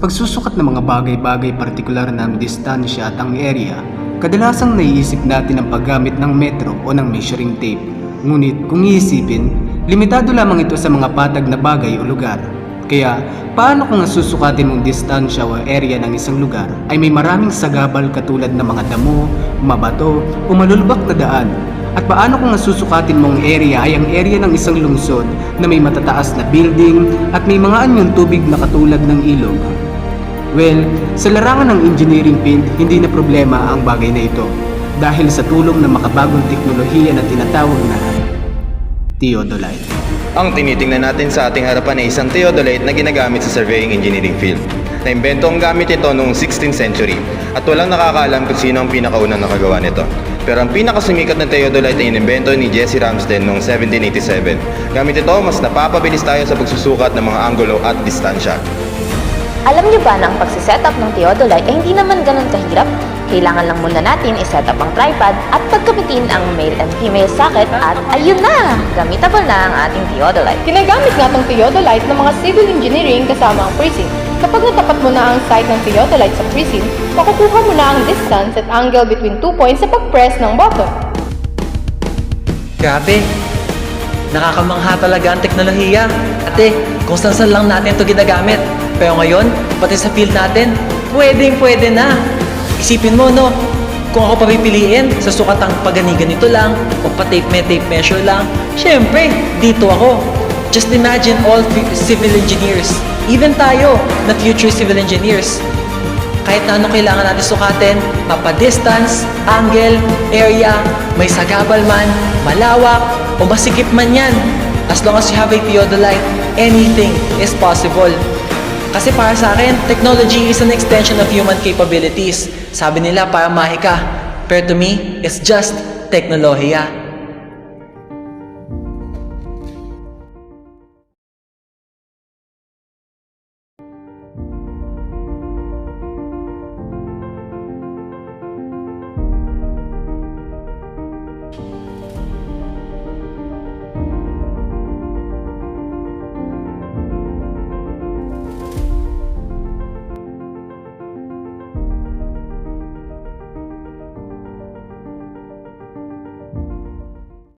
pagsusukat ng mga bagay-bagay partikular ng distansya at ang area, kadalasang naiisip natin ang paggamit ng metro o ng measuring tape. Ngunit kung iisipin, limitado lamang ito sa mga patag na bagay o lugar. Kaya, paano kung nasusukatin mong distansya o area ng isang lugar ay may maraming sagabal katulad ng mga damo, mabato o malulubak na daan? At paano kung nasusukatin mong area ay ang area ng isang lungsod na may matataas na building at may mga anyong tubig na katulad ng ilog? Well, sa larangan ng engineering field, hindi na problema ang bagay na ito dahil sa tulong ng makabagong teknolohiya na tinatawag na theodolite. Ang tinitingnan natin sa ating harapan ay isang theodolite na ginagamit sa surveying engineering field. Naimbento ang gamit ito noong 16th century at walang nakakaalam kung sino ang pinakaunang nakagawa nito. Pero ang pinakasumikat na theodolite ay inimbento ni Jesse Ramsden noong 1787. Gamit ito, mas napapabilis tayo sa pagsusukat ng mga anggulo at distansya. Alam niyo ba na ang pagsiset up ng theodolite ay hindi naman ganun kahirap? Kailangan lang muna natin iset up ang tripod at pagkabitin ang male and female socket at ayun na! Gamitable na ang ating theodolite. Ginagamit nga itong theodolite ng mga civil engineering kasama ang precinct. Kapag natapat mo na ang site ng theodolite sa precinct, makukuha mo na ang distance at angle between 2 points sa pag-press ng button. Grabe! Nakakamangha talaga ang teknolohiya. Ate, kung saan lang natin ito ginagamit. Pero ngayon, pati sa field natin, pwede na. Isipin mo, no? Kung ako papipiliin sa sukatang paganigan nito lang o pa-tape measure lang, syempre, dito ako. Just imagine all civil engineers, even tayo na future civil engineers. Kahit na ano kailangan natin sukatin, mapa-distance, angle, area, may sagabal man, malawak, o masikip man yan. As long as you have a theodolite, anything is possible. Kasi para sa akin, technology is an extension of human capabilities. Sabi nila para mahika, pero to me, it's just teknolohiya.